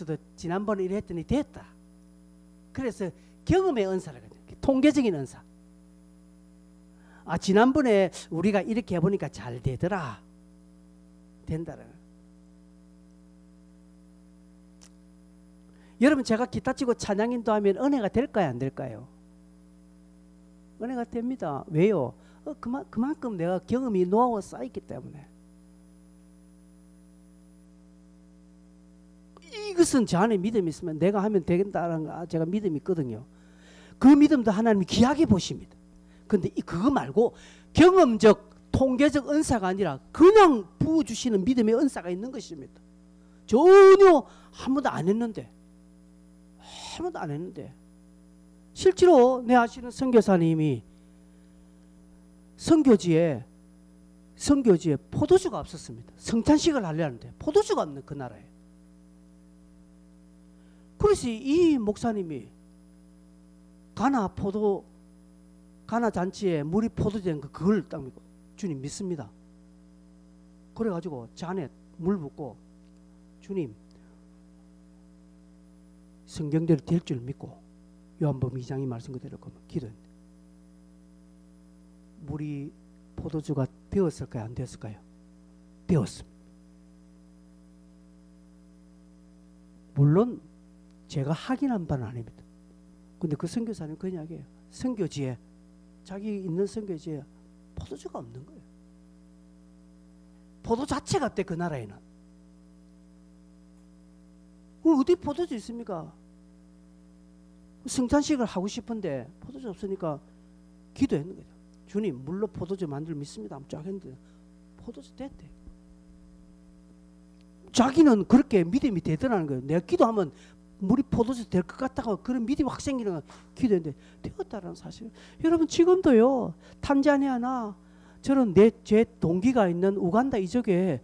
이래 했더니 됐다. 그래서 경험의 은사를 가져요. 통계적인 은사. 지난번에 우리가 이렇게 해보니까 잘 되더라. 된다라. 여러분 제가 기타 치고 찬양인도 하면 은혜가 될까요? 안 될까요? 은혜가 됩니다. 왜요? 그만큼 내가 경험이 노하우가 쌓였기 때문에. 이것은 저 안에 믿음이 있으면 내가 하면 되겠다는 거 제가 믿음이 있거든요. 그 믿음도 하나님이 귀하게 보십니다. 근데 그거 말고 경험적 통계적 은사가 아니라 그냥 부어주시는 믿음의 은사가 있는 것입니다. 전혀 한 번도 안 했는데 실제로 내 아시는 선교사님이 선교지에 포도주가 없었습니다. 성찬식을 하려는데 포도주가 없는 그 나라에. 그래서 이 목사님이 가나 잔치에 물이 포도된 그걸 딱 믿고 주님 믿습니다. 그래가지고 잔에 물 붓고 주님 성경대로 될 줄 믿고 요한복음 2장의 말씀 그대로 기도했는데 물이 포도주가 되었을까요? 안 되었을까요? 되었습니다. 물론 제가 확인한 바는 아닙니다. 근데 그 선교사님 그 이야기예요. 선교지에 자기 있는 선교지에 포도주가 없는 거예요. 포도 자체가 없대 그 나라에는. 어디 포도주 있습니까? 성찬식을 하고 싶은데 포도주 없으니까 기도했는 거죠. 주님 물로 포도주 만들 믿습니다. 쫙 했는데 포도주 됐대. 자기는 그렇게 믿음이 되더라는 거예요. 내가 기도하면 물이 포도주 될 것 같다고 그런 믿음이 확 생기는 거 기도했는데 되었다라는 사실. 여러분 지금도요 탄자니아나 저런 제 동기가 있는 우간다 이쪽에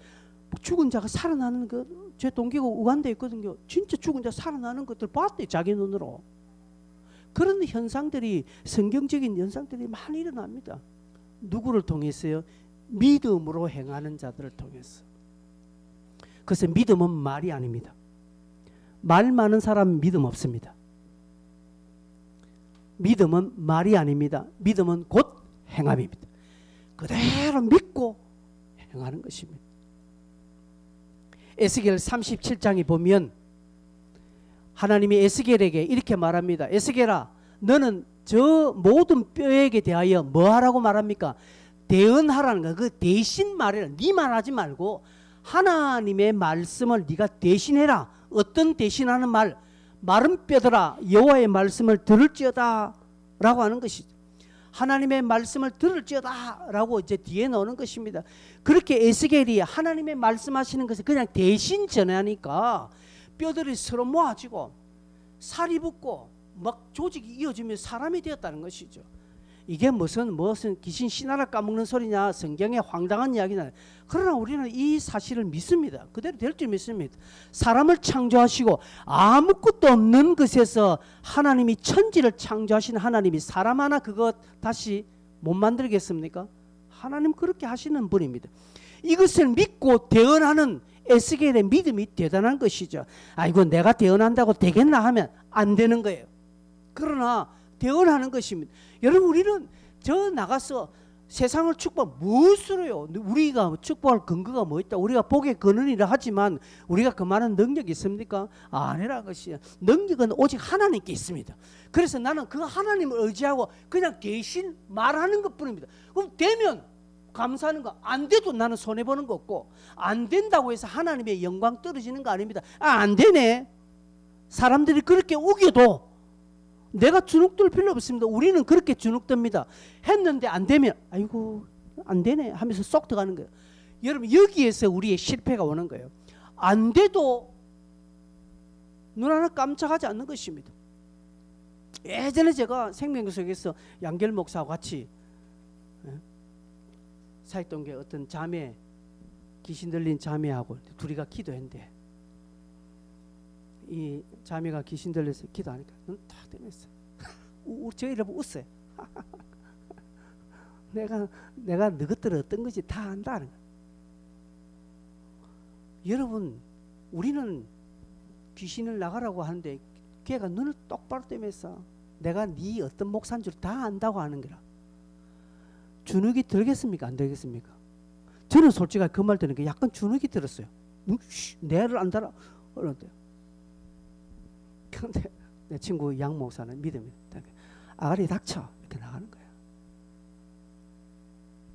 죽은 자가 살아나는 제 동기가 우간다에 있거든요. 진짜 죽은 자 살아나는 것들 봤대 자기 눈으로. 그런 현상들이 성경적인 현상들이 많이 일어납니다. 누구를 통해서요? 믿음으로 행하는 자들을 통해서. 그래서 믿음은 말이 아닙니다. 말 많은 사람 믿음 없습니다. 믿음은 말이 아닙니다. 믿음은 곧 행함입니다. 그대로 믿고 행하는 것입니다. 에스겔 37장에 보면 하나님이 에스겔에게 이렇게 말합니다. 에스겔아, 너는 저 모든 뼈에게 대하여 뭐 하라고 말합니까? 대언하라는 거야. 그 대신 말해라. 네 말하지 말고 하나님의 말씀을 네가 대신해라. 어떤 대신하는 말? 마른 뼈들아 여호와의 말씀을 들을지어다 라고 하는 것이죠. 하나님의 말씀을 들을지어다 라고 이제 뒤에 나오는 것입니다. 그렇게 에스겔이 하나님의 말씀하시는 것을 그냥 대신 전하니까 뼈들이 서로 모아지고 살이 붙고 막 조직이 이어지며 사람이 되었다는 것이죠. 이게 무슨 귀신 씨나라 까먹는 소리냐, 성경의 황당한 이야기냐. 그러나 우리는 이 사실을 믿습니다. 그대로 될 줄 믿습니다. 사람을 창조하시고 아무것도 없는 것에서 하나님이 천지를 창조하신 하나님이 사람 하나 그것 다시 못 만들겠습니까? 하나님 그렇게 하시는 분입니다. 이것을 믿고 대언하는 에스겔의 믿음이 대단한 것이죠. 아이고 내가 대언한다고 되겠나 하면 안 되는 거예요. 그러나 대언하는 것입니다. 여러분 우리는 저 나가서 세상을 축복 무엇으로요? 우리가 축복할 근거가 뭐 있다? 우리가 복의 근원이라 하지만 우리가 그만한 능력이 있습니까? 아니라 것이야. 능력은 오직 하나님께 있습니다. 그래서 나는 그 하나님을 의지하고 그냥 대신 말하는 것뿐입니다. 그럼 되면 감사하는 거, 안 돼도 나는 손해보는 거 없고, 안 된다고 해서 하나님의 영광 떨어지는 거 아닙니다. 안 되네. 사람들이 그렇게 우겨도 내가 주눅들 필요 없습니다. 우리는 그렇게 주눅듭니다. 했는데 안 되면 아이고 안 되네 하면서 쏙 들어가는 거예요. 여러분 여기에서 우리의 실패가 오는 거예요. 안 돼도 눈 하나 깜짝하지 않는 것입니다. 예전에 제가 생명교석에서 양결 목사와 같이 사익동계 어떤 자매, 귀신 들린 자매하고 둘이가 기도했는데 이 자매가 귀신 들려서 기도하니까 눈 탁 뜨면서 저희를 보고 웃어요. 내가 너희들 어떤 것이 다 안다는 거예요. 여러분 우리는 귀신을 나가라고 하는데 걔가 눈을 똑바로 뜨면서 내가 네 어떤 목사인 줄 다 안다고 하는 거라. 주눅이 들겠습니까? 안 들겠습니까? 저는 솔직하게 그 말 들으니까 약간 주눅이 들었어요. 내를 안다라 그러는데. 그런데 내 친구 양 목사는 믿음이 아가리 닥쳐 이렇게 나가는 거예요.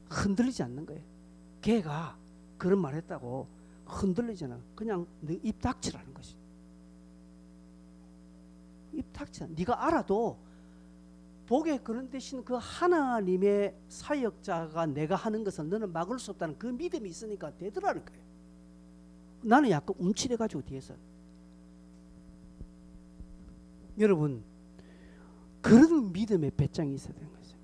흔들리지 않는 거예요. 걔가 그런 말 했다고 흔들리잖아. 그냥 너 입 닥치라는 것이. 입 닥치라. 네가 알아도 복에 그런 대신 그 하나님의 사역자가 내가 하는 것을 너는 막을 수 없다는 그 믿음이 있으니까 되더라는 거예요. 나는 약간 움츠려가지고 뒤에서. 여러분 그런 믿음의 배짱이 있어야 되는 거죠.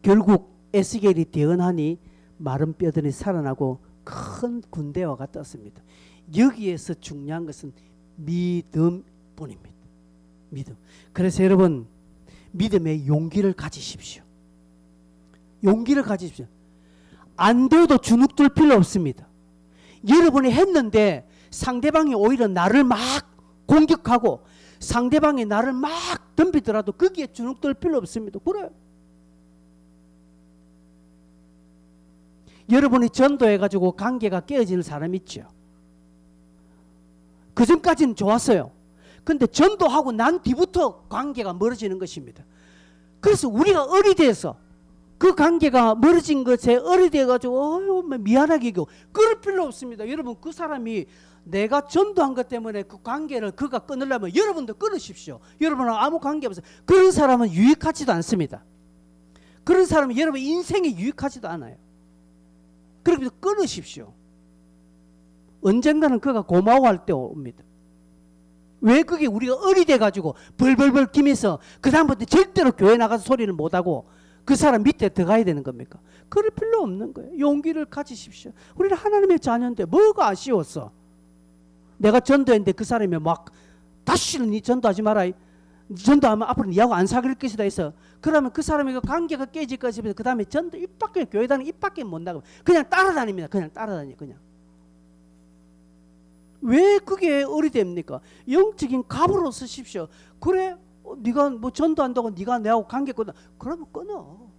결국 에스겔이 대언하니 마른 뼈들이 살아나고 큰 군대와 같았습니다. 여기에서 중요한 것은 믿음뿐입니다. 믿음. 그래서 여러분 믿음의 용기를 가지십시오. 용기를 가지십시오. 안 돼도 주눅들 필요 없습니다. 여러분이 했는데 상대방이 오히려 나를 막 공격하고 상대방이 나를 막 덤비더라도 거기에 주눅들 필요 없습니다. 그래. 여러분이 전도해가지고 관계가 깨어지는 사람 있죠. 그 전까지는 좋았어요. 근데 전도하고 난 뒤부터 관계가 멀어지는 것입니다. 그래서 우리가 어리대서 그 관계가 멀어진 것에 어리대가지고 미안하게 고 그럴 필요 없습니다. 여러분 그 사람이 내가 전도한 것 때문에 그 관계를 그가 끊으려면 여러분도 끊으십시오. 여러분은 아무 관계 없어요. 그런 사람은 유익하지도 않습니다. 그런 사람은 여러분 인생에 유익하지도 않아요. 그래서 끊으십시오. 언젠가는 그가 고마워할 때 옵니다. 왜 그게 우리가 어리돼 가지고 벌벌벌 기면서 그 다음부터 절대로 교회 나가서 소리를 못하고 그 사람 밑에 들어가야 되는 겁니까? 그럴 필요 없는 거예요. 용기를 가지십시오. 우리는 하나님의 자녀인데 뭐가 아쉬웠어? 내가 전도했는데 그 사람이 막 다시는 니 전도하지 마라. 전도하면 앞으로 니하고 안 사귈 것이다 해서 그러면 그 사람의 관계가 깨질 것이면서 그 다음에 전도 입 밖에 교회 다니는 입 밖에 못 나가고 그냥 따라다닙니다. 그냥 따라다녀 그냥. 왜 그게 어리됩니까? 영적인 갑으로 쓰십시오. 그래 네가 뭐 전도한다고 네가 내하고 관계 끊어. 그러면 끊어.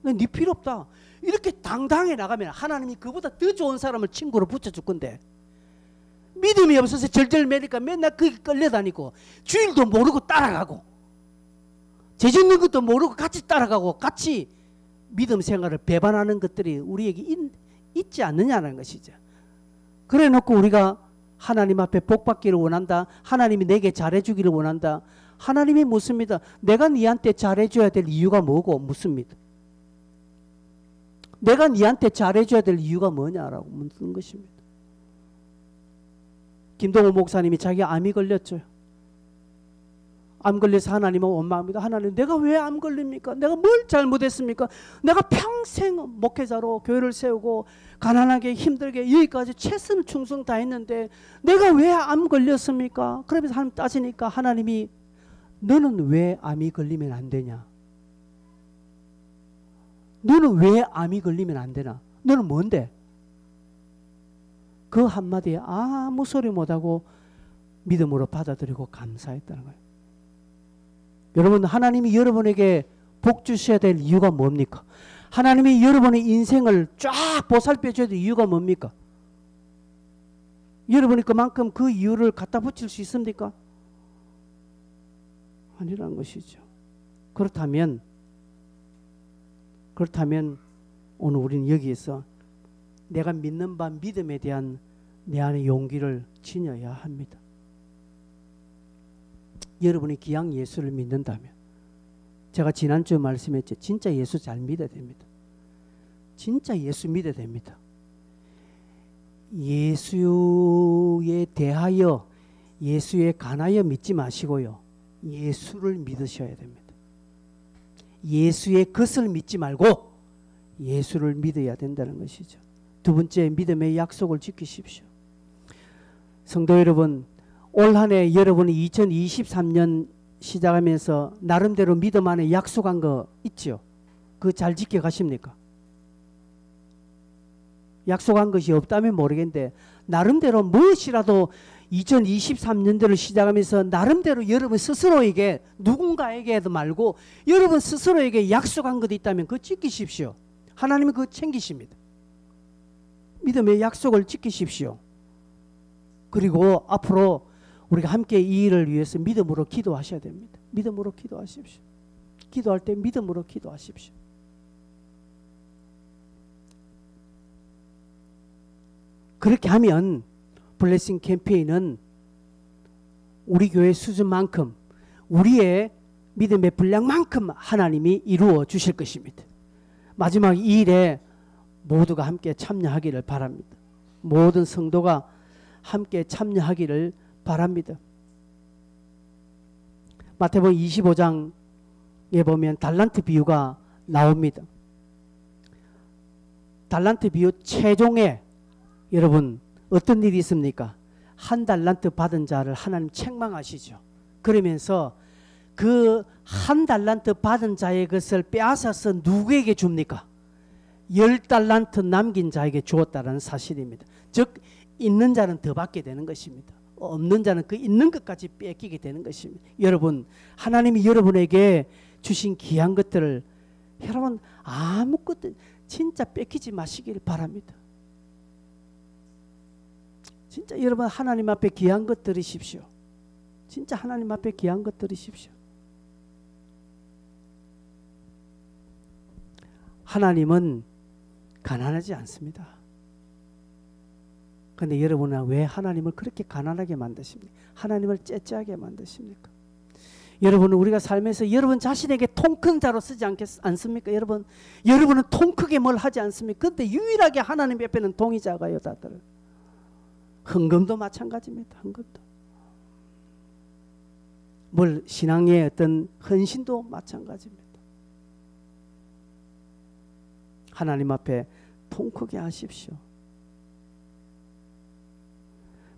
네 필요 없다. 이렇게 당당히 나가면 하나님이 그보다 더 좋은 사람을 친구로 붙여줄 건데 믿음이 없어서 절절매니까 맨날 거기 끌려다니고 주일도 모르고 따라가고 죄 짓는 것도 모르고 같이 따라가고 같이 믿음 생활을 배반하는 것들이 우리에게 있지 않느냐는 것이죠. 그래 놓고 우리가 하나님 앞에 복 받기를 원한다. 하나님이 내게 잘해주기를 원한다. 하나님이 묻습니다. 내가 니한테 잘해줘야 될 이유가 뭐고 묻습니다. 내가 니한테 잘해줘야 될 이유가 뭐냐라고 묻는 것입니다. 김동호 목사님이 자기 암이 걸렸죠. 암 걸려서 하나님은 원망합니다. 하나님 내가 왜 암 걸립니까? 내가 뭘 잘못했습니까? 내가 평생 목회자로 교회를 세우고 가난하게 힘들게 여기까지 최선 충성 다 했는데 내가 왜 암 걸렸습니까? 그러면서 하나님 따지니까 하나님이 너는 왜 암이 걸리면 안 되냐? 너는 왜 암이 걸리면 안 되나? 너는 뭔데? 그 한마디에 아무 소리 못하고 믿음으로 받아들이고 감사했다는 거예요. 여러분 하나님이 여러분에게 복 주셔야 될 이유가 뭡니까? 하나님이 여러분의 인생을 쫙 보살펴 줘야 될 이유가 뭡니까? 여러분이 그만큼 그 이유를 갖다 붙일 수 있습니까? 아니라는 것이죠. 그렇다면 오늘 우리는 여기에서 내가 믿는 바 믿음에 대한 내 안의 용기를 지녀야 합니다. 여러분이 기왕 예수를 믿는다면 제가 지난주에 말씀했죠. 진짜 예수 잘 믿어야 됩니다. 진짜 예수 믿어야 됩니다. 예수에 대하여 예수에 관하여 믿지 마시고요. 예수를 믿으셔야 됩니다. 예수의 것을 믿지 말고 예수를 믿어야 된다는 것이죠. 두 번째 믿음의 약속을 지키십시오. 성도 여러분 올 한 해 여러분이 2023년 시작하면서 나름대로 믿음 안에 약속한 거 있죠? 그거 잘 지켜가십니까? 약속한 것이 없다면 모르겠는데 나름대로 무엇이라도 2023년도를 시작하면서 나름대로 여러분 스스로에게 누군가에게도 말고 여러분 스스로에게 약속한 것이 있다면 그거 지키십시오. 하나님은 그거 챙기십니다. 믿음의 약속을 지키십시오. 그리고 앞으로 우리가 함께 이 일을 위해서 믿음으로 기도하셔야 됩니다. 믿음으로 기도하십시오. 기도할 때 믿음으로 기도하십시오. 그렇게 하면 블레싱 캠페인은 우리 교회 수준만큼 우리의 믿음의 분량만큼 하나님이 이루어 주실 것입니다. 마지막 이 일에 모두가 함께 참여하기를 바랍니다. 모든 성도가 함께 참여하기를 바랍니다. 마태복음 25장에 보면 달란트 비유가 나옵니다. 달란트 비유 최종에 여러분 어떤 일이 있습니까? 한 달란트 받은 자를 하나님 책망하시죠. 그러면서 그 한 달란트 받은 자의 것을 빼앗아서 누구에게 줍니까? 10달란트 남긴 자에게 주었다는 사실입니다. 즉 있는 자는 더 받게 되는 것입니다. 없는 자는 그 있는 것까지 뺏기게 되는 것입니다. 여러분 하나님이 여러분에게 주신 귀한 것들을 여러분 아무것도 진짜 뺏기지 마시길 바랍니다. 진짜 여러분 하나님 앞에 귀한 것 들으십시오. 진짜 하나님 앞에 귀한 것 들으십시오. 하나님은 가난하지 않습니다. 그런데 여러분은 왜 하나님을 그렇게 가난하게 만드십니까? 하나님을 째째하게 만드십니까? 여러분은 우리가 삶에서 여러분 자신에게 통 큰 자로 쓰지 않습니까? 여러분은 통 크게 뭘 하지 않습니까? 그런데 유일하게 하나님 옆에는 통이 작아요. 다들. 헌금도 마찬가지입니다. 헌금도. 신앙의 어떤 헌신도 마찬가지입니다. 하나님 앞에 통 크게 하십시오.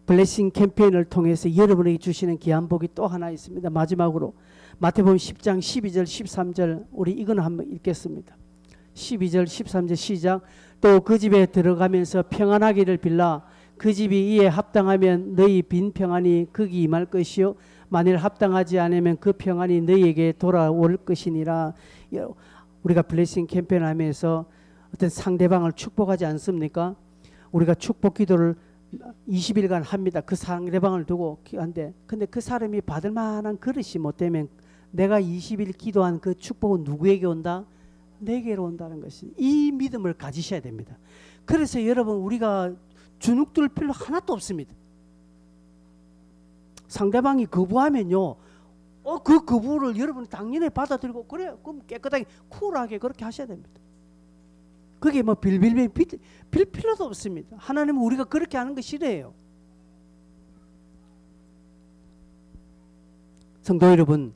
블레싱 캠페인을 통해서 여러분에게 주시는 귀한 복이 또 하나 있습니다. 마지막으로 마태복음 10장 12절 13절 우리 이거는 한번 읽겠습니다. 12절 13절 시작. 또 그 집에 들어가면서 평안하기를 빌라. 그 집이 이에 합당하면 너희 빈 평안이 거기 임할 것이요 만일 합당하지 않으면 그 평안이 너희에게 돌아올 것이니라. 우리가 블레싱 캠페인을 하면서 어떤 상대방을 축복하지 않습니까? 우리가 축복 기도를 20일간 합니다. 그 상대방을 두고 한데 근데 그 사람이 받을 만한 그릇이 못 되면 내가 20일 기도한 그 축복은 누구에게 온다? 내게로 온다는 것이 이 믿음을 가지셔야 됩니다. 그래서 여러분 우리가 주눅들 필요 하나도 없습니다. 상대방이 거부하면요. 그 거부를 여러분이 당연히 받아들이고 그래 그럼 깨끗하게 쿨하게 그렇게 하셔야 됩니다. 그게 빌 필요도 없습니다. 하나님은 우리가 그렇게 하는 거 싫어해요. 성도 여러분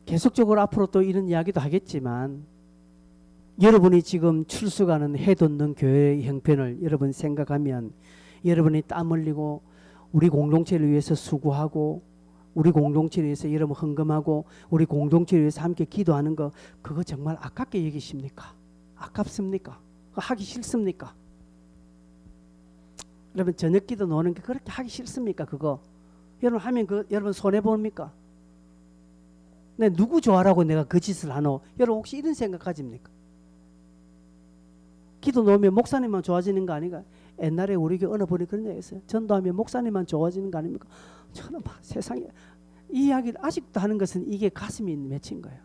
계속적으로 앞으로 또 이런 이야기도 하겠지만 여러분이 지금 출석하는 해돋는 교회의 형편을 여러분 생각하면 여러분이 땀 흘리고 우리 공동체를 위해서 수고하고 우리 공동체를 위해서 여러분 헌금하고 우리 공동체를 위해서 함께 기도하는 거 그거 정말 아깝게 여기십니까? 아깝습니까? 하기 싫습니까? 여러분 저녁 기도 노는 게 그렇게 하기 싫습니까? 그거 여러분 하면 여러분 손해 봅니까? 내 누구 좋아라고 내가 그 짓을 하노? 여러분 혹시 이런 생각 가집니까? 기도 놓으면 목사님만 좋아지는 거 아닌가? 옛날에 우리 교회 어느 분이 그런 얘기 했어요. 전도하면 목사님만 좋아지는 거 아닙니까? 저는 막 세상에 이 이야기를 아직도 하는 것은 이게 가슴이 맺힌 거예요.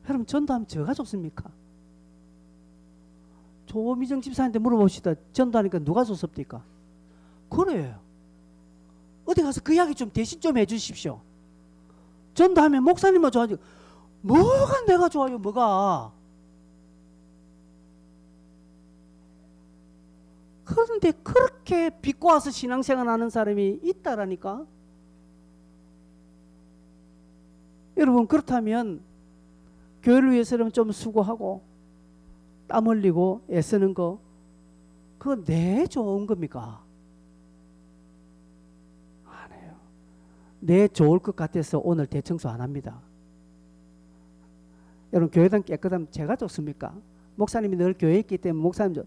여러분 전도하면 저가 좋습니까? 조미정 집사한테 물어봅시다. 전도하니까 누가 좋습니까? 그래요. 어디 가서 그 이야기 좀 대신 좀 해주십시오. 전도하면 목사님만 좋아지고 뭐가 내가 좋아요 뭐가. 그런데 그렇게 비꼬아서 신앙생활 하는 사람이 있다라니까. 여러분 그렇다면 교회를 위해서는 좀 수고하고 땀 흘리고 애쓰는 거 그거 내 좋은 겁니까? 안 해요. 내 좋을 것 같아서 오늘 대청소 안 합니다. 여러분 교회당 깨끗하면 제가 좋습니까? 목사님이 늘 교회에 있기 때문에 목사님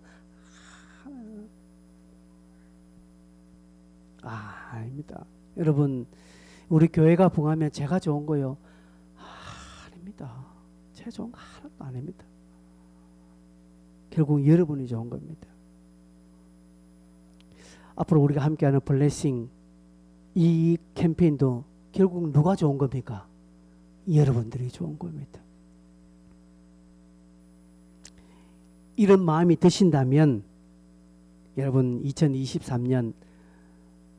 아닙니다. 여러분 우리 교회가 붕하면 제가 좋은 거요? 아닙니다. 제가 좋은 거 하나도 아닙니다. 결국 여러분이 좋은 겁니다. 앞으로 우리가 함께하는 블레싱 이 캠페인도 결국 누가 좋은 겁니까? 여러분들이 좋은 겁니다. 이런 마음이 드신다면 여러분 2023년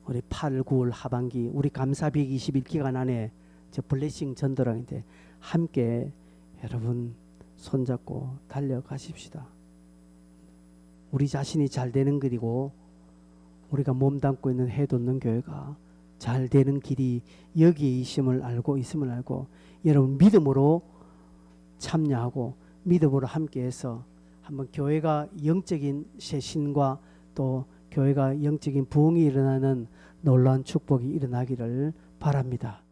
우리 8, 9월 하반기 우리 감사 120일 기간 안에 저 블레싱 전도랑인데 함께 여러분 손잡고 달려가십시다. 우리 자신이 잘 되는 길이고 우리가 몸담고 있는 해돋는 교회가 잘 되는 길이 여기에 있음을 알고 여러분 믿음으로 참여하고 믿음으로 함께해서 한번 교회가 영적인 쇄신과 또 교회가 영적인 부흥이 일어나는 놀라운 축복이 일어나기를 바랍니다.